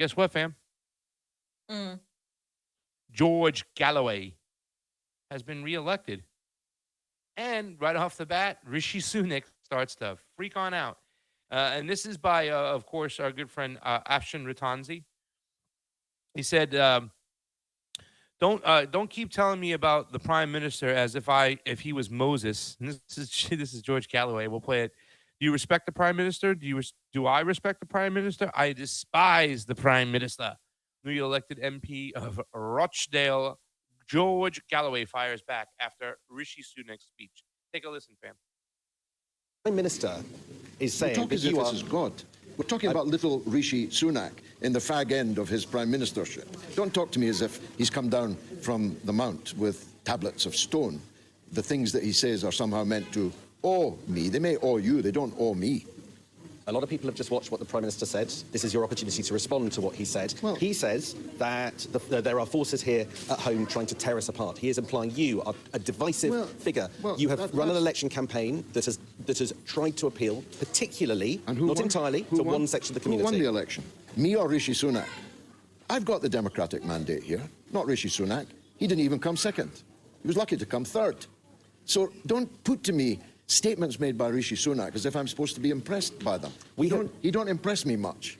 Guess what, fam? Mm. George Galloway has been reelected. And right off the bat, Rishi Sunak starts to freak on out. And this is by, of course, our good friend Afshin Ratanzi. He said, "Don't keep telling me about the prime minister as if he was Moses." And this is George Galloway. We'll play it. Do you respect the prime minister? Do I respect the prime minister? I despise the prime minister. Newly elected MP of Rochdale, George Galloway, fires back after Rishi Sunak's speech. Take a listen, fam. Prime Minister is saying talk as if this is God. We're talking about little Rishi Sunak in the fag end of his prime ministership. Don't talk to me as if he's come down from the mount with tablets of stone. The things that he says are somehow meant to awe me. They may awe you, they don't awe me. A lot of people have just watched what the Prime Minister said. This is your opportunity to respond to what he said. Well, he says that there are forces here at home trying to tear us apart. He is implying you are a divisive figure. You have run an election campaign that has tried to appeal, particularly, not entirely, to one section of the community. Who won the election? Me or Rishi Sunak? I've got the Democratic mandate here, not Rishi Sunak. He didn't even come second. He was lucky to come third. So don't put to me statements made by Rishi Sunak as if I'm supposed to be impressed by them. You don't impress me much.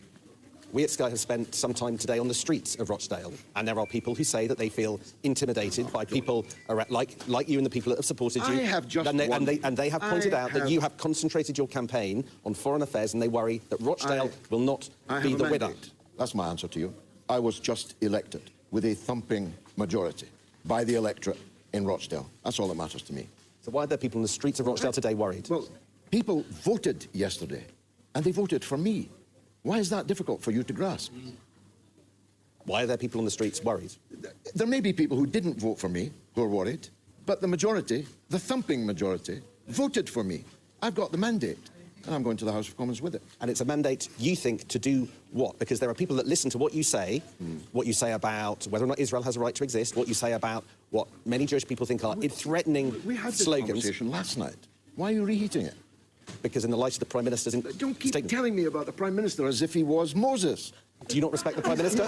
We at Sky have spent some time today on the streets of Rochdale, and there are people who say that they feel intimidated by people like you and the people that have supported you. I have just and they have pointed out that you have concentrated your campaign on foreign affairs, and they worry that Rochdale will not be the winner. That's my answer to you. I was just elected with a thumping majority by the electorate in Rochdale. That's all that matters to me. So why are there people in the streets of Rochdale today worried? Well, people voted yesterday, and they voted for me. Why is that difficult for you to grasp? Why are there people on the streets worried? There may be people who didn't vote for me who are worried, but the majority, the thumping majority, voted for me. I've got the mandate, and I'm going to the House of Commons with it. And it's a mandate, you think, to do what? Because there are people that listen to what you say about whether or not Israel has a right to exist, what you say about what many Jewish people think are threatening slogans. We had this conversation last night. Why are you reheating it? Because in the light of the Prime Minister's Don't keep telling me about the Prime Minister as if he was Moses. Do you not respect the Prime Minister?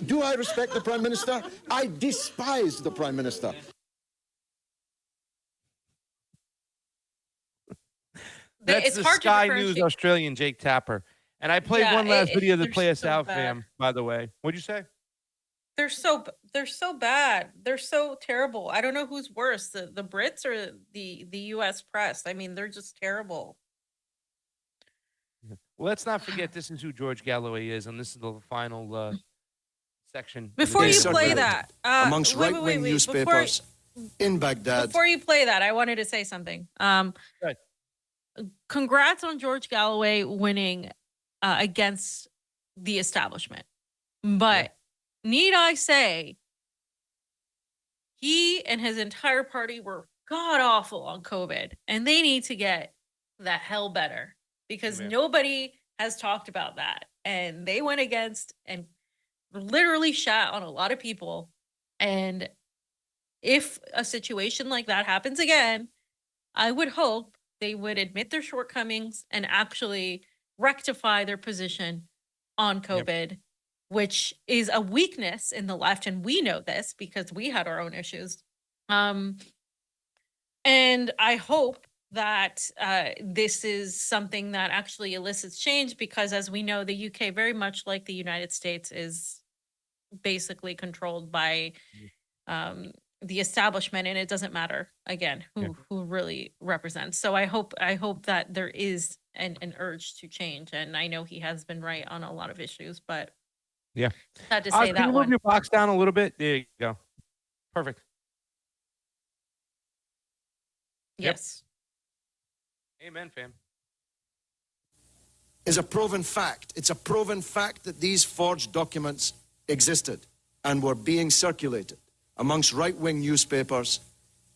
Do I respect the Prime Minister? I despise the Prime Minister. That's the Sky News Australian Jake Tapper. And I played one last video to play us out, fam, by the way. What'd you say? They're so bad. They're so terrible. I don't know who's worse, the Brits or the US press. I mean, they're just terrible. Well, let's not forget this is who George Galloway is, and this is the final section. Before you play that, amongst right-wing newspapers in Baghdad. Before you play that, I wanted to say something. Congrats on George Galloway winning against the establishment. But need I say, he and his entire party were god-awful on COVID, and they need to get the hell better because nobody has talked about that. And they went against and literally shat on a lot of people. And if a situation like that happens again, I would hope they would admit their shortcomings and actually rectify their position on COVID, which is a weakness in the left. And we know this because we had our own issues. And I hope that this is something that actually elicits change because, as we know, the UK, very much like the United States, is basically controlled by the establishment, and it doesn't matter again who really represents. So I hope that there is an urge to change, and I know he has been right on a lot of issues, but sad to say that can you move your box down a little bit? There you go. Perfect. Yes. Amen, fam. Is a proven fact. It's a proven fact that these forged documents existed and were being circulated amongst right-wing newspapers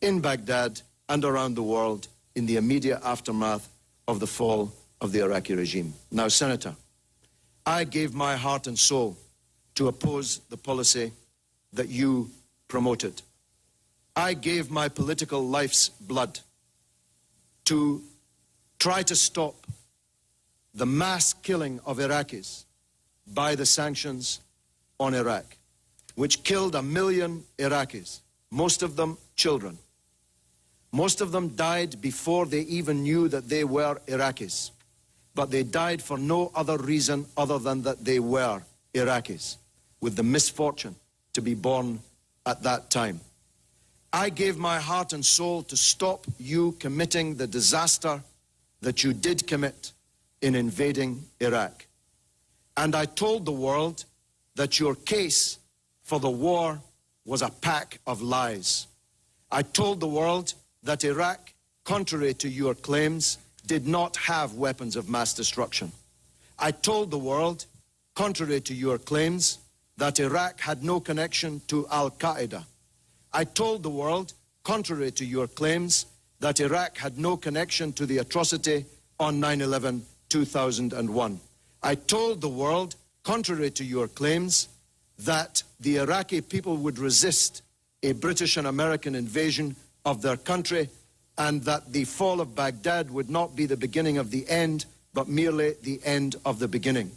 in Baghdad and around the world in the immediate aftermath of the fall of the Iraqi regime. Now, Senator, I gave my heart and soul to oppose the policy that you promoted. I gave my political life's blood to try to stop the mass killing of Iraqis by the sanctions on Iraq, which killed 1 million Iraqis, most of them children. Most of them died before they even knew that they were Iraqis, but they died for no other reason other than that they were Iraqis, with the misfortune to be born at that time. I gave my heart and soul to stop you committing the disaster that you did commit in invading Iraq. And I told the world that your case for the war was a pack of lies. I told the world that Iraq, contrary to your claims, did not have weapons of mass destruction. I told the world, contrary to your claims, that Iraq had no connection to Al-Qaeda. I told the world, contrary to your claims, that Iraq had no connection to the atrocity on 9/11/2001. I told the world, contrary to your claims, that the Iraqi people would resist a British and American invasion of their country, and that the fall of Baghdad would not be the beginning of the end, but merely the end of the beginning.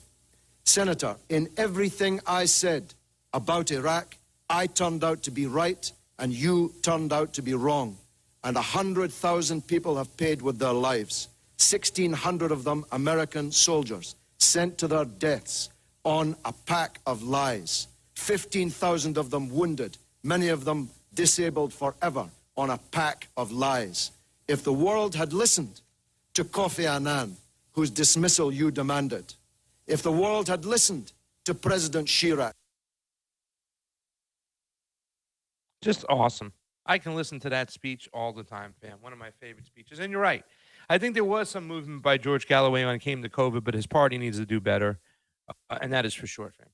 Senator, in everything I said about Iraq, I turned out to be right, and you turned out to be wrong. And 100,000 people have paid with their lives. 1,600 of them American soldiers sent to their deaths on a pack of lies. 15,000 of them wounded, many of them disabled forever on a pack of lies. If the world had listened to Kofi Annan, whose dismissal you demanded, if the world had listened to President Chirac. Just awesome. I can listen to that speech all the time, fam. One of my favorite speeches. And you're right. I think there was some movement by George Galloway when it came to COVID, but his party needs to do better. And that is for sure, fam.